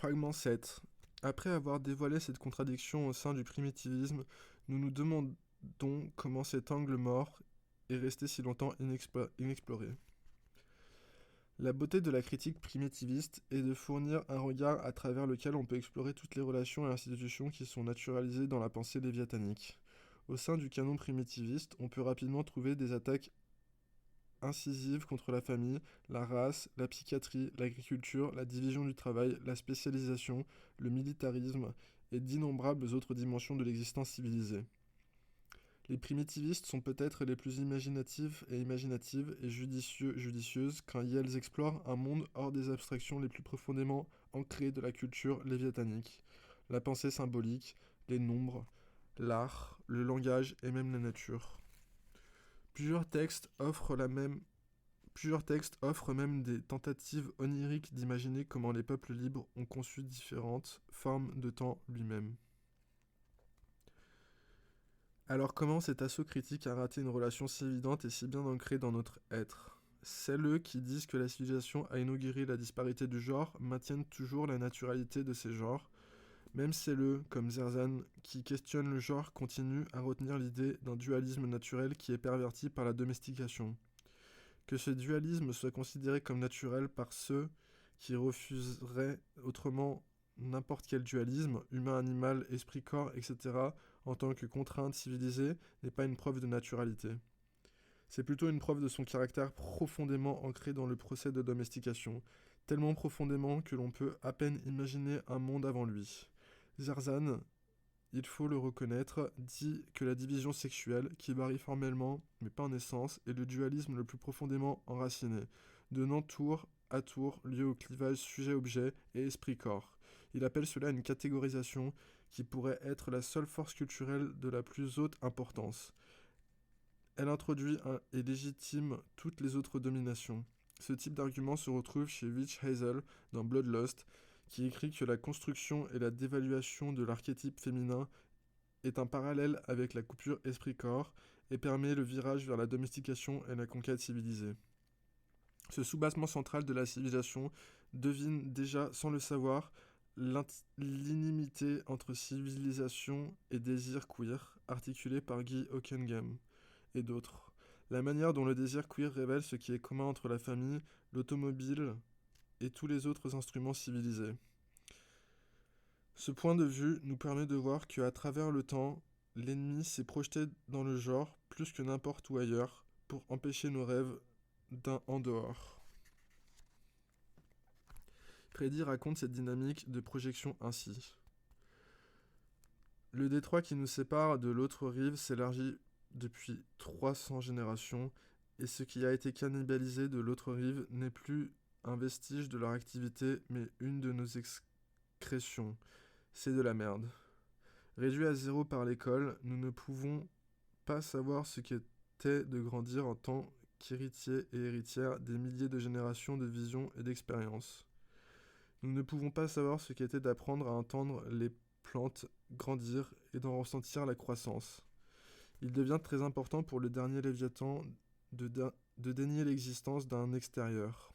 Fragment 7. Après avoir dévoilé cette contradiction au sein du primitivisme, nous nous demandons comment cet angle mort est resté si longtemps inexploré. La beauté de la critique primitiviste est de fournir un regard à travers lequel on peut explorer toutes les relations et institutions qui sont naturalisées dans la pensée léviathanique. Au sein du canon primitiviste, on peut rapidement trouver des attaques incisives contre la famille, la race, la psychiatrie, l'agriculture, la division du travail, la spécialisation, le militarisme et d'innombrables autres dimensions de l'existence civilisée. Les primitivistes sont peut-être les plus imaginatifs et judicieuses quand elles explorent un monde hors des abstractions les plus profondément ancrées de la culture léviathanique, la pensée symbolique, les nombres, l'art, le langage et même la nature. Plusieurs textes offrent même des tentatives oniriques d'imaginer comment les peuples libres ont conçu différentes formes de temps lui-même. Alors comment cet assaut critique a raté une relation si évidente et si bien ancrée dans notre être ? Celles qui disent que la civilisation a inauguré la disparité du genre maintiennent toujours la naturalité de ces genres. Même celles, comme Zerzan, qui questionnent le genre continuent à retenir l'idée d'un dualisme naturel qui est perverti par la domestication. Que ce dualisme soit considéré comme naturel par ceux qui refuseraient autrement n'importe quel dualisme, humain-animal, esprit-corps, etc., en tant que contrainte civilisée, n'est pas une preuve de naturalité. C'est plutôt une preuve de son caractère profondément ancré dans le procès de domestication, tellement profondément que l'on peut à peine imaginer un monde avant lui. Zerzan, il faut le reconnaître, dit que la division sexuelle, qui varie formellement, mais pas en essence, est le dualisme le plus profondément enraciné, donnant tour à tour lieu au clivage sujet-objet et esprit-corps. Il appelle cela une catégorisation qui pourrait être la seule force culturelle de la plus haute importance. Elle introduit et légitime toutes les autres dominations. Ce type d'argument se retrouve chez Rich Hazel dans Bloodlust, qui écrit que la construction et la dévaluation de l'archétype féminin est un parallèle avec la coupure esprit-corps et permet le virage vers la domestication et la conquête civilisée. Ce soubassement central de la civilisation devine déjà, sans le savoir, l'inimité entre civilisation et désir queer, articulé par Guy Hockenheim et d'autres. La manière dont le désir queer révèle ce qui est commun entre la famille, l'automobile et tous les autres instruments civilisés. Ce point de vue nous permet de voir qu'à travers le temps, l'ennemi s'est projeté dans le genre plus que n'importe où ailleurs pour empêcher nos rêves d'un en dehors. Freddy raconte cette dynamique de projection ainsi. Le détroit qui nous sépare de l'autre rive s'élargit depuis 300 générations et ce qui a été cannibalisé de l'autre rive n'est plus un vestige de leur activité mais une de nos excrétions. C'est de la merde. Réduits à zéro par l'école, nous ne pouvons pas savoir ce qu'était de grandir en tant qu'héritiers et héritières des milliers de générations de visions et d'expériences. Nous ne pouvons pas savoir ce qu'était d'apprendre à entendre les plantes grandir et d'en ressentir la croissance. Il devient très important pour le dernier Léviathan de dénier l'existence d'un extérieur.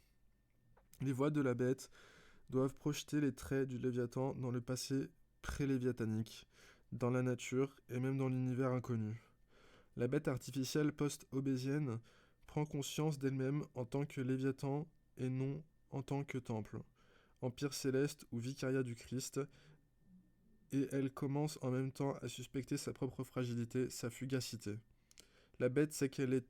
Les voix de la bête doivent projeter les traits du Léviathan dans le passé pré-léviathanique, dans la nature et même dans l'univers inconnu. La bête artificielle post-obésienne prend conscience d'elle-même en tant que Léviathan et non en tant que temple, empire céleste ou vicariat du Christ, et elle commence en même temps à suspecter sa propre fragilité, sa fugacité. La bête sait qu'elle est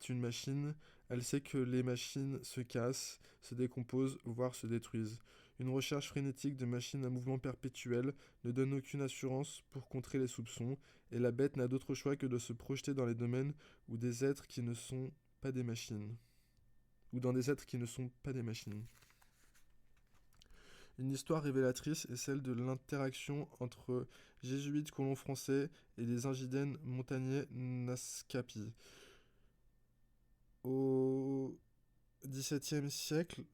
une machine, elle sait que les machines se cassent, se décomposent, voire se détruisent. Une recherche frénétique de machines à mouvement perpétuel ne donne aucune assurance pour contrer les soupçons, et la bête n'a d'autre choix que de se projeter dans les domaines où des êtres qui ne sont pas des machines. Ou dans des êtres qui ne sont pas des machines. Une histoire révélatrice est celle de l'interaction entre jésuites colons français et des ingidènes montagnais Naskapi. Au XVIIe siècle,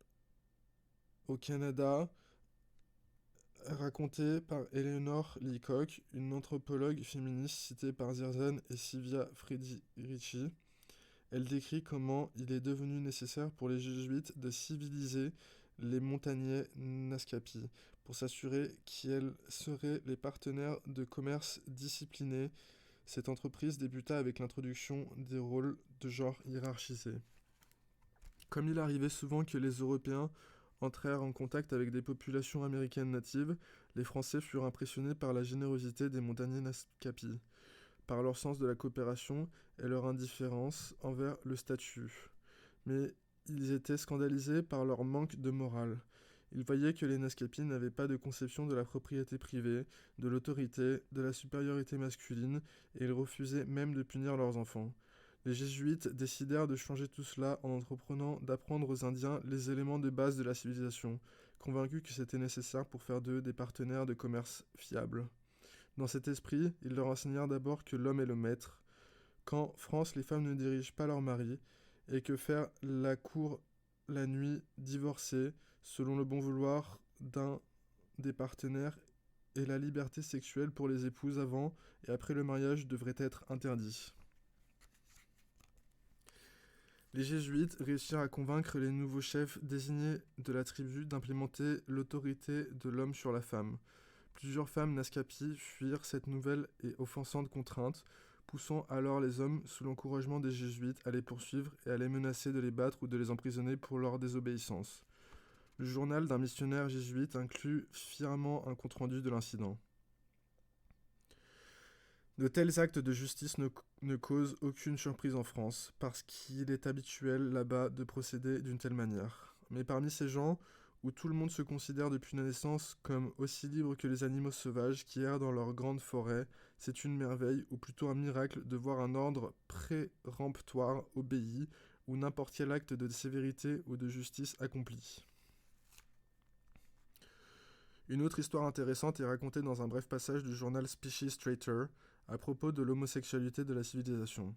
au Canada, raconté par Eleanor Leacock, une anthropologue féministe citée par Zerzan et Sylvia Frederici. Elle décrit comment il est devenu nécessaire pour les jésuites de civiliser les Montagnais Naskapi, pour s'assurer qu'ils seraient les partenaires de commerce disciplinés. Cette entreprise débuta avec l'introduction des rôles de genre hiérarchisés. Comme il arrivait souvent que les Européens entrèrent en contact avec des populations américaines natives, les Français furent impressionnés par la générosité des Montagnais Naskapi, par leur sens de la coopération et leur indifférence envers le statut. Mais ils étaient scandalisés par leur manque de morale. Ils voyaient que les Naskapi n'avaient pas de conception de la propriété privée, de l'autorité, de la supériorité masculine, et ils refusaient même de punir leurs enfants. Les jésuites décidèrent de changer tout cela en entreprenant d'apprendre aux Indiens les éléments de base de la civilisation, convaincus que c'était nécessaire pour faire d'eux des partenaires de commerce fiables. Dans cet esprit, ils leur enseignèrent d'abord que l'homme est le maître, qu'en France les femmes ne dirigent pas leur mari, et que faire la cour la nuit, divorcer, selon le bon vouloir d'un des partenaires, et la liberté sexuelle pour les épouses avant et après le mariage devrait être interdit. Les jésuites réussirent à convaincre les nouveaux chefs désignés de la tribu d'implémenter l'autorité de l'homme sur la femme. Plusieurs femmes Naskapi fuirent cette nouvelle et offensante contrainte, poussant alors les hommes, sous l'encouragement des jésuites, à les poursuivre et à les menacer de les battre ou de les emprisonner pour leur désobéissance. Le journal d'un missionnaire jésuite inclut fièrement un compte-rendu de l'incident. De tels actes de justice ne causent aucune surprise en France, parce qu'il est habituel là-bas de procéder d'une telle manière. Mais parmi ces gens, où tout le monde se considère depuis la naissance comme aussi libre que les animaux sauvages qui errent dans leurs grandes forêts, c'est une merveille, ou plutôt un miracle, de voir un ordre péremptoire obéi, ou n'importe quel acte de sévérité ou de justice accompli. Une autre histoire intéressante est racontée dans un bref passage du journal Species Traiter à propos de l'homosexualité de la civilisation.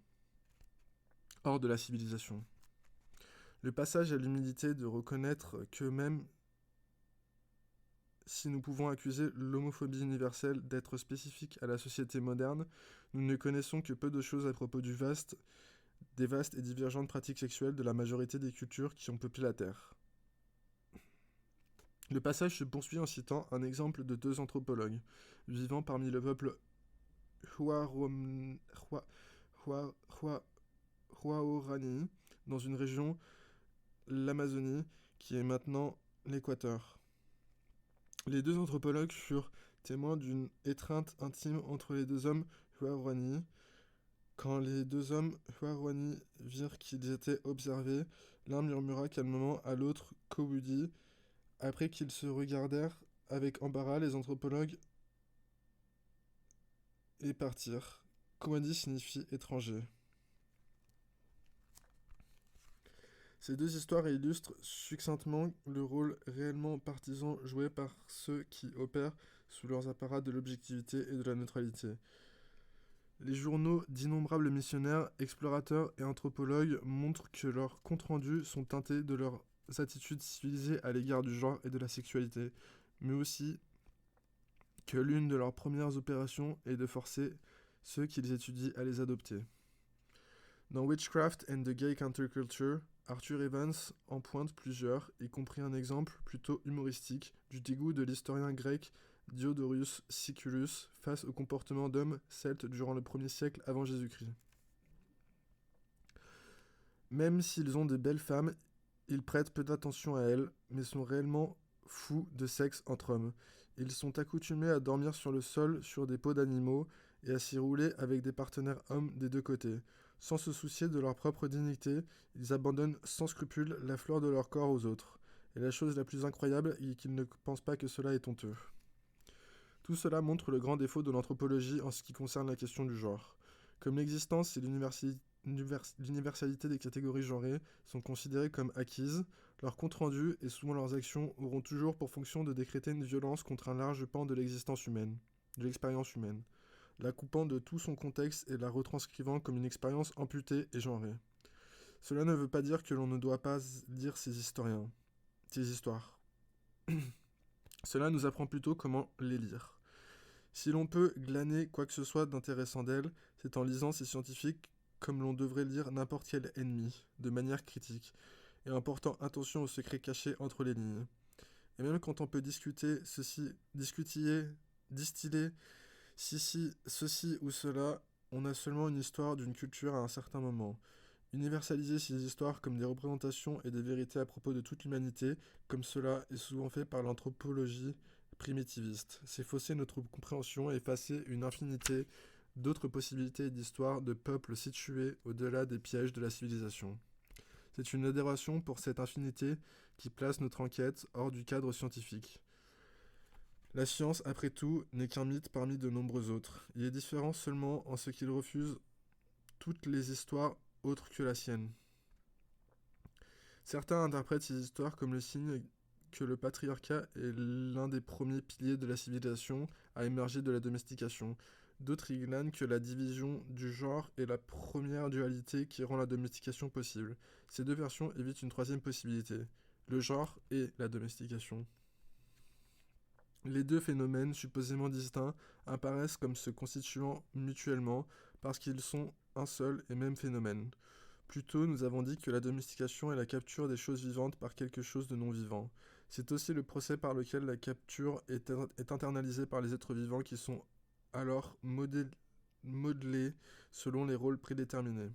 Hors de la civilisation. Le passage a l'humilité de reconnaître que même si nous pouvons accuser l'homophobie universelle d'être spécifique à la société moderne, nous ne connaissons que peu de choses à propos des vastes et divergentes pratiques sexuelles de la majorité des cultures qui ont peuplé la Terre. Le passage se poursuit en citant un exemple de deux anthropologues, vivant parmi le peuple Huaorani, dans une région, l'Amazonie, qui est maintenant l'Équateur. Les deux anthropologues furent témoins d'une étreinte intime entre les deux hommes Huaorani. Quand les deux hommes Huaorani virent qu'ils étaient observés, l'un murmura calmement à l'autre Kobudi. Après qu'ils se regardèrent avec embarras, les anthropologues et partirent. Kobudi signifie étranger. Ces deux histoires illustrent succinctement le rôle réellement partisan joué par ceux qui opèrent sous leurs apparats de l'objectivité et de la neutralité. Les journaux d'innombrables missionnaires, explorateurs et anthropologues montrent que leurs comptes rendus sont teintés de leurs attitudes civilisées à l'égard du genre et de la sexualité, mais aussi que l'une de leurs premières opérations est de forcer ceux qu'ils étudient à les adopter. Dans Witchcraft and the Gay Counterculture, Arthur Evans en pointe plusieurs, y compris un exemple plutôt humoristique du dégoût de l'historien grec Diodorus Siculus face au comportement d'hommes celtes durant le 1er siècle avant Jésus-Christ. Même s'ils ont de belles femmes, ils prêtent peu d'attention à elles, mais sont réellement fous de sexe entre hommes. Ils sont accoutumés à dormir sur le sol sur des peaux d'animaux et à s'y rouler avec des partenaires hommes des deux côtés. Sans se soucier de leur propre dignité, ils abandonnent sans scrupule la fleur de leur corps aux autres. Et la chose la plus incroyable est qu'ils ne pensent pas que cela est honteux. Tout cela montre le grand défaut de l'anthropologie en ce qui concerne la question du genre. Comme l'existence et l'universalité des catégories genrées sont considérées comme acquises, leurs comptes rendus et souvent leurs actions auront toujours pour fonction de décréter une violence contre un large pan de l'existence humaine, de l'expérience humaine, la coupant de tout son contexte et la retranscrivant comme une expérience amputée et genrée. Cela ne veut pas dire que l'on ne doit pas lire ces histoires. Cela nous apprend plutôt comment les lire. Si l'on peut glaner quoi que ce soit d'intéressant d'elles, c'est en lisant ces scientifiques comme l'on devrait lire n'importe quel ennemi, de manière critique, et en portant attention aux secrets cachés entre les lignes. Et même quand on peut distiller ceci ou cela, on a seulement une histoire d'une culture à un certain moment. Universaliser ces histoires comme des représentations et des vérités à propos de toute l'humanité, comme cela est souvent fait par l'anthropologie primitiviste. C'est fausser notre compréhension et effacer une infinité d'autres possibilités d'histoires de peuples situés au-delà des pièges de la civilisation. C'est une adoration pour cette infinité qui place notre enquête hors du cadre scientifique. La science, après tout, n'est qu'un mythe parmi de nombreux autres. Il est différent seulement en ce qu'il refuse toutes les histoires autres que la sienne. Certains interprètent ces histoires comme le signe que le patriarcat est l'un des premiers piliers de la civilisation à émerger de la domestication. D'autres y glanent que la division du genre est la première dualité qui rend la domestication possible. Ces deux versions évitent une troisième possibilité, le genre et la domestication. Les deux phénomènes, supposément distincts, apparaissent comme se constituant mutuellement parce qu'ils sont un seul et même phénomène. Plus tôt, nous avons dit que la domestication est la capture des choses vivantes par quelque chose de non vivant. C'est aussi le procès par lequel la capture est internalisée par les êtres vivants qui sont alors modelés selon les rôles prédéterminés.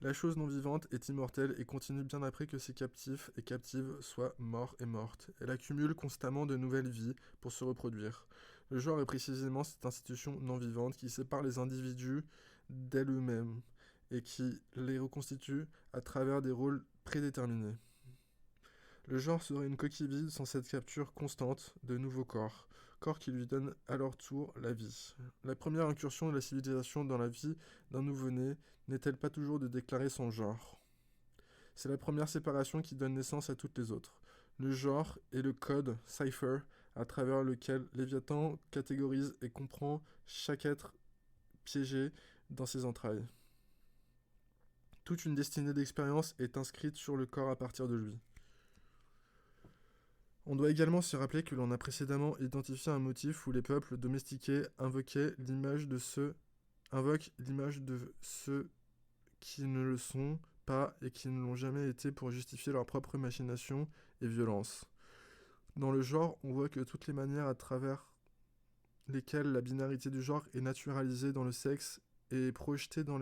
La chose non vivante est immortelle et continue bien après que ses captifs et captives soient morts et mortes. Elle accumule constamment de nouvelles vies pour se reproduire. Le genre est précisément cette institution non vivante qui sépare les individus d'elles-mêmes et qui les reconstitue à travers des rôles prédéterminés. Le genre serait une coquille vide sans cette capture constante de nouveaux corps qui lui donnent à leur tour la vie. La première incursion de la civilisation dans la vie d'un nouveau-né n'est-elle pas toujours de déclarer son genre ? C'est la première séparation qui donne naissance à toutes les autres. Le genre est le code, cipher, à travers lequel Léviathan catégorise et comprend chaque être piégé dans ses entrailles. Toute une destinée d'expérience est inscrite sur le corps à partir de lui. On doit également se rappeler que l'on a précédemment identifié un motif où les peuples domestiqués invoquent l'image de ceux qui ne le sont pas et qui ne l'ont jamais été pour justifier leurs propres machinations et violences. Dans le genre, on voit que toutes les manières à travers lesquelles la binarité du genre est naturalisée dans le sexe et projetée dans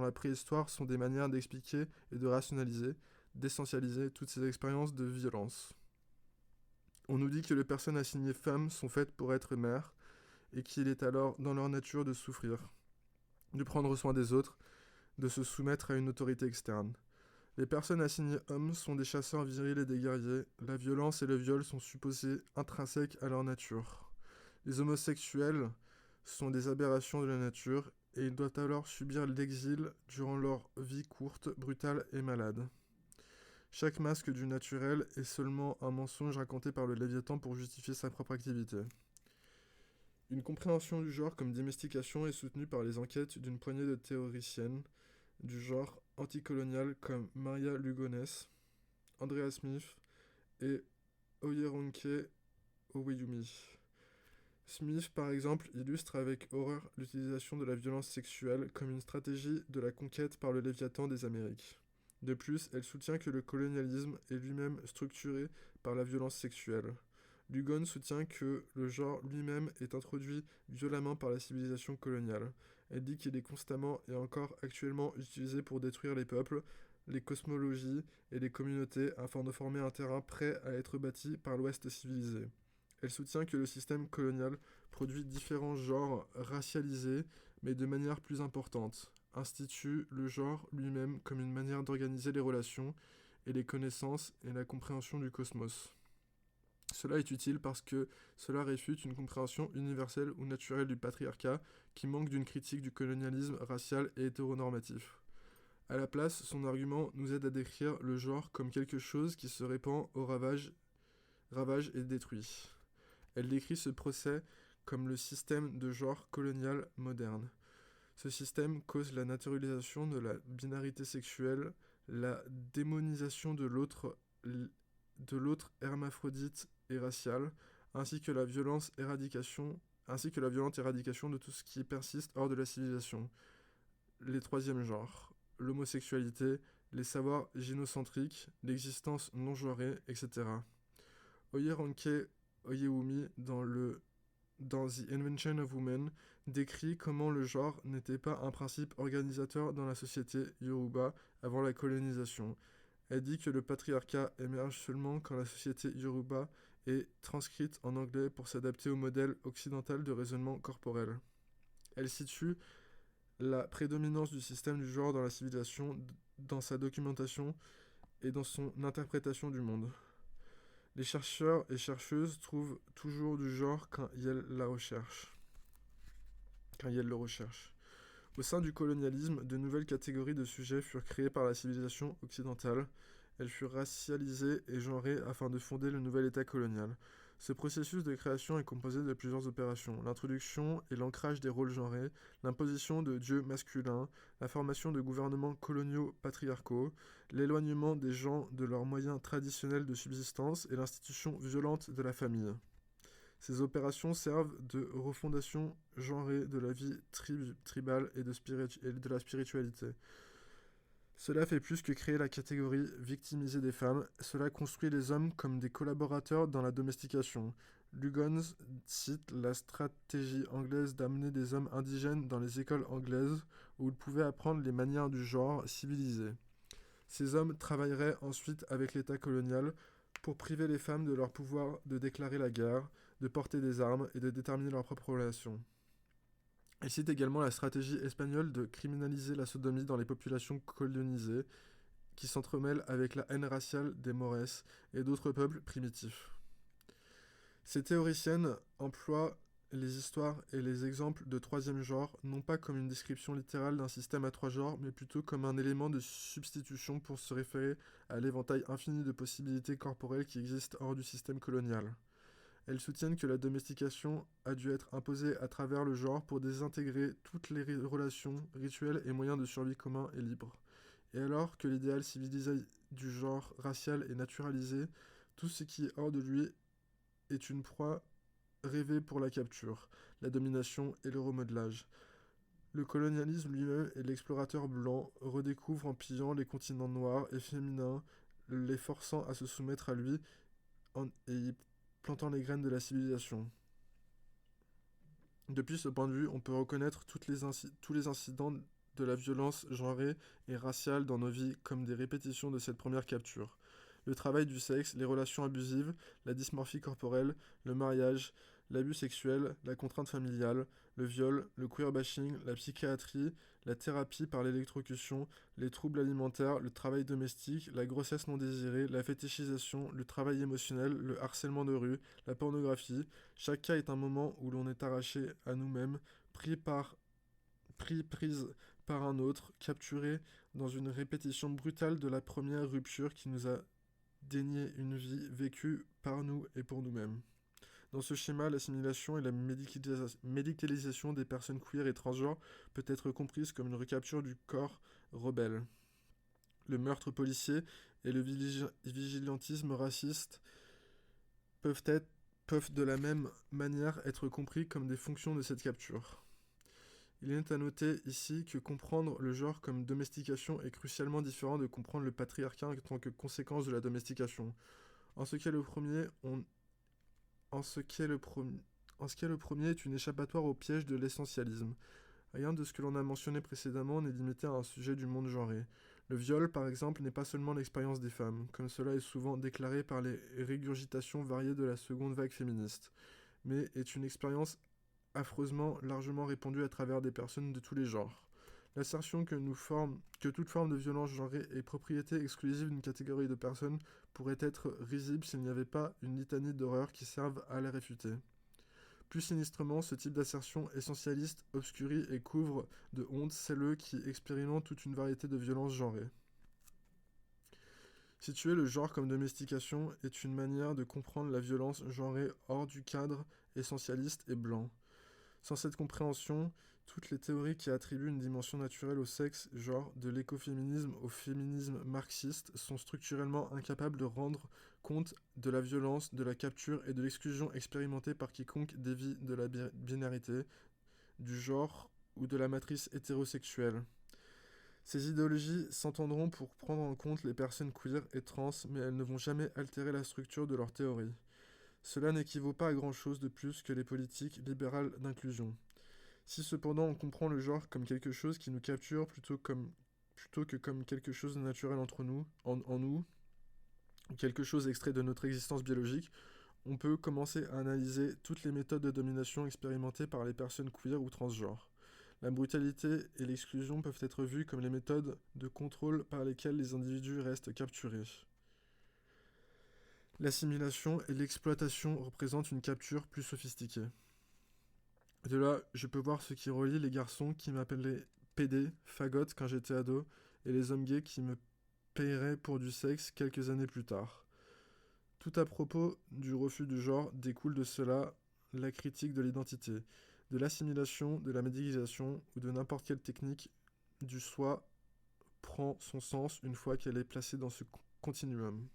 la préhistoire sont des manières d'expliquer et de rationaliser, d'essentialiser toutes ces expériences de violence. On nous dit que les personnes assignées femmes sont faites pour être mères et qu'il est alors dans leur nature de souffrir, de prendre soin des autres, de se soumettre à une autorité externe. Les personnes assignées hommes sont des chasseurs virils et des guerriers. La violence et le viol sont supposés intrinsèques à leur nature. Les homosexuels sont des aberrations de la nature et ils doivent alors subir l'exil durant leur vie courte, brutale et malade. Chaque masque du naturel est seulement un mensonge raconté par le Léviathan pour justifier sa propre activité. Une compréhension du genre comme domestication est soutenue par les enquêtes d'une poignée de théoriciennes du genre anticolonial comme Maria Lugones, Andrea Smith et Oyeronke Oweyumi. Smith, par exemple, illustre avec horreur l'utilisation de la violence sexuelle comme une stratégie de la conquête par le Léviathan des Amériques. De plus, elle soutient que le colonialisme est lui-même structuré par la violence sexuelle. Lugon soutient que le genre lui-même est introduit violemment par la civilisation coloniale. Elle dit qu'il est constamment et encore actuellement utilisé pour détruire les peuples, les cosmologies et les communautés afin de former un terrain prêt à être bâti par l'Ouest civilisé. Elle soutient que le système colonial produit différents genres racialisés, mais de manière plus importante, institue le genre lui-même comme une manière d'organiser les relations et les connaissances et la compréhension du cosmos. Cela est utile parce que cela réfute une compréhension universelle ou naturelle du patriarcat qui manque d'une critique du colonialisme racial et hétéronormatif. À la place, son argument nous aide à décrire le genre comme quelque chose qui se répand au ravage et détruit. Elle décrit ce procès comme le système de genre colonial moderne. Ce système cause la naturalisation de la binarité sexuelle, la démonisation de l'autre hermaphrodite et racial, ainsi que la violente éradication de tout ce qui persiste hors de la civilisation. Les troisièmes genres, l'homosexualité, les savoirs gynocentriques, l'existence non-genrée, etc. Oyeronke Oyewumi, dans The Invention of Women, décrit comment le genre n'était pas un principe organisateur dans la société Yoruba avant la colonisation. Elle dit que le patriarcat émerge seulement quand la société Yoruba est transcrite en anglais pour s'adapter au modèle occidental de raisonnement corporel. Elle situe la prédominance du système du genre dans la civilisation, dans sa documentation et dans son interprétation du monde. Les chercheurs et chercheuses trouvent toujours du genre quand ils le recherchent. Au sein du colonialisme, de nouvelles catégories de sujets furent créées par la civilisation occidentale. Elles furent racialisées et genrées afin de fonder le nouvel État colonial. Ce processus de création est composé de plusieurs opérations: l'introduction et l'ancrage des rôles genrés, l'imposition de dieux masculins, la formation de gouvernements coloniaux patriarcaux, l'éloignement des gens de leurs moyens traditionnels de subsistance et l'institution violente de la famille. Ces opérations servent de refondation genrée de la vie tribale et de la spiritualité. Cela fait plus que créer la catégorie victimisée des femmes, cela construit les hommes comme des collaborateurs dans la domestication. Lugons cite la stratégie anglaise d'amener des hommes indigènes dans les écoles anglaises où ils pouvaient apprendre les manières du genre civilisé. Ces hommes travailleraient ensuite avec l'État colonial pour priver les femmes de leur pouvoir de déclarer la guerre, de porter des armes et de déterminer leurs propres relations. Elle cite également la stratégie espagnole de criminaliser la sodomie dans les populations colonisées, qui s'entremêlent avec la haine raciale des Maures et d'autres peuples primitifs. Ces théoriciennes emploient les histoires et les exemples de troisième genre, non pas comme une description littérale d'un système à trois genres, mais plutôt comme un élément de substitution pour se référer à l'éventail infini de possibilités corporelles qui existent hors du système colonial. Elles soutiennent que la domestication a dû être imposée à travers le genre pour désintégrer toutes les relations, rituels et moyens de survie communs et libres. Et alors que l'idéal civilisé du genre racial est naturalisé, tout ce qui est hors de lui est une proie rêvée pour la capture, la domination et le remodelage. Le colonialisme lui-même et l'explorateur blanc redécouvrent en pillant les continents noirs et féminins, les forçant à se soumettre à lui et plantant les graines de la civilisation. Depuis ce point de vue, on peut reconnaître tous les incidents de la violence genrée et raciale dans nos vies comme des répétitions de cette première capture. Le travail du sexe, les relations abusives, la dysmorphie corporelle, le mariage, l'abus sexuel, la contrainte familiale, le viol, le queerbashing, la psychiatrie, la thérapie par l'électrocution, les troubles alimentaires, le travail domestique, la grossesse non désirée, la fétichisation, le travail émotionnel, le harcèlement de rue, la pornographie. Chaque cas est un moment où l'on est arraché à nous-mêmes, prise par un autre, capturé dans une répétition brutale de la première rupture qui nous a dénié une vie vécue par nous et pour nous-mêmes. Dans ce schéma, l'assimilation et la médicalisation des personnes queer et transgenres peut être comprise comme une recapture du corps rebelle. Le meurtre policier et le vigilantisme raciste peuvent de la même manière être compris comme des fonctions de cette capture. Il est à noter ici que comprendre le genre comme domestication est crucialement différent de comprendre le patriarcat en tant que conséquence de la domestication. En ce qui est le premier est une échappatoire au piège de l'essentialisme. Rien de ce que l'on a mentionné précédemment n'est limité à un sujet du monde genré. Le viol, par exemple, n'est pas seulement l'expérience des femmes, comme cela est souvent déclaré par les régurgitations variées de la seconde vague féministe, mais est une expérience affreusement largement répandue à travers des personnes de tous les genres. L'assertion que toute forme de violence genrée est propriété exclusive d'une catégorie de personnes pourrait être risible s'il n'y avait pas une litanie d'horreurs qui servent à la réfuter. Plus sinistrement, ce type d'assertion essentialiste obscurit et couvre de honte celles qui expérimentent toute une variété de violences genrées. Situer le genre comme domestication est une manière de comprendre la violence genrée hors du cadre essentialiste et blanc. Sans cette compréhension, toutes les théories qui attribuent une dimension naturelle au sexe, genre de l'écoféminisme au féminisme marxiste, sont structurellement incapables de rendre compte de la violence, de la capture et de l'exclusion expérimentée par quiconque dévie de la binarité, du genre ou de la matrice hétérosexuelle. Ces idéologies s'entendront pour prendre en compte les personnes queer et trans, mais elles ne vont jamais altérer la structure de leur théorie. Cela n'équivaut pas à grand-chose de plus que les politiques libérales d'inclusion. Si cependant on comprend le genre comme quelque chose qui nous capture plutôt que comme quelque chose de naturel en nous, quelque chose extrait de notre existence biologique, on peut commencer à analyser toutes les méthodes de domination expérimentées par les personnes queer ou transgenres. La brutalité et l'exclusion peuvent être vues comme les méthodes de contrôle par lesquelles les individus restent capturés. L'assimilation et l'exploitation représentent une capture plus sophistiquée. De là, je peux voir ce qui relie les garçons qui m'appelaient PD, fagotte quand j'étais ado, et les hommes gays qui me paieraient pour du sexe quelques années plus tard. Tout à propos du refus du genre découle de cela la critique de l'identité, de l'assimilation, de la médicalisation ou de n'importe quelle technique du soi prend son sens une fois qu'elle est placée dans ce continuum.